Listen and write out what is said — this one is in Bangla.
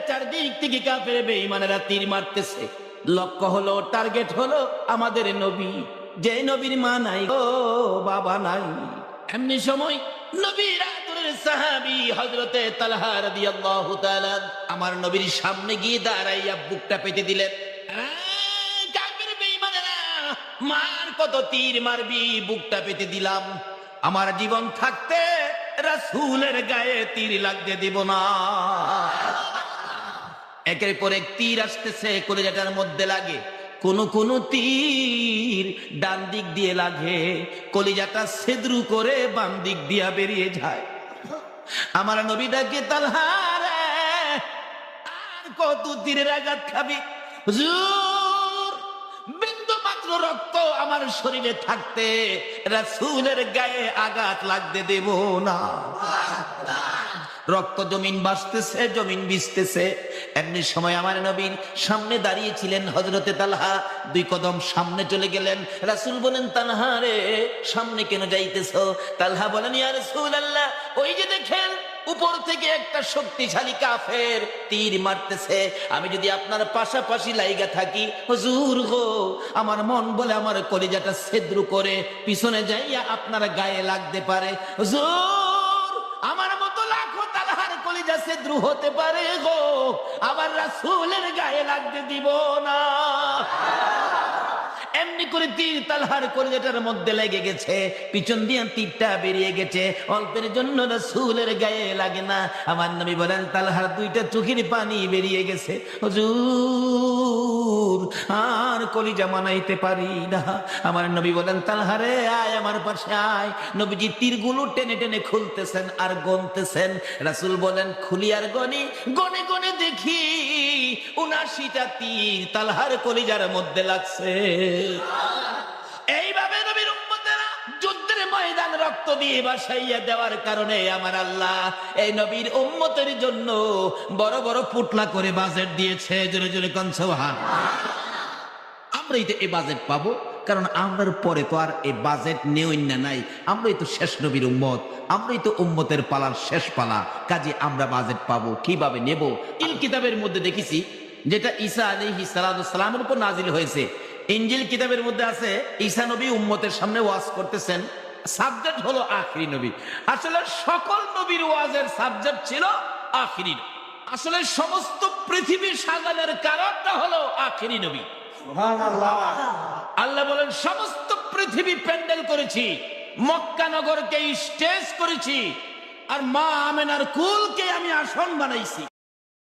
চারদিক থেকে কাফের বেঈমানেরা তীর মারতেছে। লক্ষ্য হলো, টার্গেট হলো আমাদের নবী, যে নবীর মা নাই ও বাবা নাই। এমনি সময় নবীর আদরের সাহাবী হযরতে তালহা রাদিয়াল্লাহু তাআলা আমার নবীর সামনে গিয়ে দাঁড়াইয়া বুকটা পেতে দিলেন। কাফের বেঈমানেরা, মার কত তীর মারবি, বুকটা পেতে দিলাম। আমার জীবন থাকতে রাসূলের গায়ে তীর লাগতে দিব না। একের পর এক তীর আসতেছে, কলিজাটার মধ্যে লাগে। কোন কোন তীর ডান দিক দিয়ে লাগে, কলিজাটা ছিদ্র করে বাম দিক দিয়া বেরিয়ে যায়। আমার নবী ডাকে, তালহা রে, আর কত তীরের আঘাত খাবি? হুজুর, বিন্দু মাত্র রক্ত আমার শরীরে থাকতে রাসূলের গায়ে আঘাত লাগতে দেব না। রক্ত জমিন বাসতেছে, জমিন ভিজতেছে। এমনি সময় আমার নবীর সামনে দাঁড়িয়েছিলেন হযরতে তালহা, দুই কদম সামনে চলে গেলেন। রাসূল বলেন, তালহা রে, সামনে কেন যাইতেছো? তালহা বলেন, ইয়া রাসূলুল্লাহ, ওই যে দেখেন উপর থেকে একটা শক্তিশালী কাফের তীর মারতেছে। আমি যদি আপনার পাশাপাশি লাইগা থাকি, হুজুর গো, আমার মন বলে আমার কলিজাটা ছিদ্র করে পিছনে যাইয়া আপনার গায়ে লাগতে পারে। হুজুর, আমার মতো লাখো তালহার কলিজা ছিদ্র হতে পারে গো, আবার রাসূলের গায়ে লাগতে দিব না। এমনি করে তীর তালহার কলিজাটার মধ্যে লেগে গেছে, পিছন দিয়ে তীরটা বেরিয়ে গেছে। অল্পের জন্য রাসূলের গায়ে লাগে না। আমার নবী বলেন, তালহার দুইটা চোখের পানি বেরিয়ে গেছে। হুজুর, আর কলিজা মানাইতে পারি না। আমার নবী বলেন, তালহা রে, আয় আমার পাশে আয়। নবীজি তীরগুলো টেনে টেনে খুলতেছেন আর গনতেছেন। রাসূল বলেন, খুলি আর গনি, গনে গনে দেখি ৭৯টা তীর তালহার কলিজার মধ্যে লাগছে। এইভাবে নবীর উম্মতেরা যুদ্ধের ময়দান রক্ত দিয়ে ভাসাইয়া দেওয়ার কারণে আমার আল্লাহ এই নবীর উম্মতের জন্য বড় বড় পুটলা করে বাজেট দিয়েছে। জোরে জোরে কোন সুবহানাল্লাহ। আমরাই তো এই বাজেট পাবো, কারণ আমরার পরে তো আর এই বাজেট নেই না নাই। আমরাই তো শেষ নবীর উম্মত, আমরাই তো উম্মতের পালার শেষ পালা। কাজে আমরা বাজেট পাবো, কিভাবে নেব? ইল কিতাবের মধ্যে দেখেছি, যেটা ঈসা আলাইহিস সালামের উপর নাজিল হয়েছে। ইনজিল কিতাবের মধ্যে আছে, ঈসা নবী উম্মতের সামনে ওয়াজ করতেছেন, সাবজেক্ট হলো আখিরি নবী। আসলে সকল নবীর ওয়াজের সাবজেক্ট ছিল আখিরি। আসলে সমস্ত পৃথিবী সাজানোর কারণটা হলো আখিরি নবী। আল্লাহ বলেন, সমস্ত পৃথিবী প্যান্ডেল করেছি, মক্কা নগরকে স্টেজ করেছি, আর মা আমেনার কুলকে আমি আসন বানাইছি।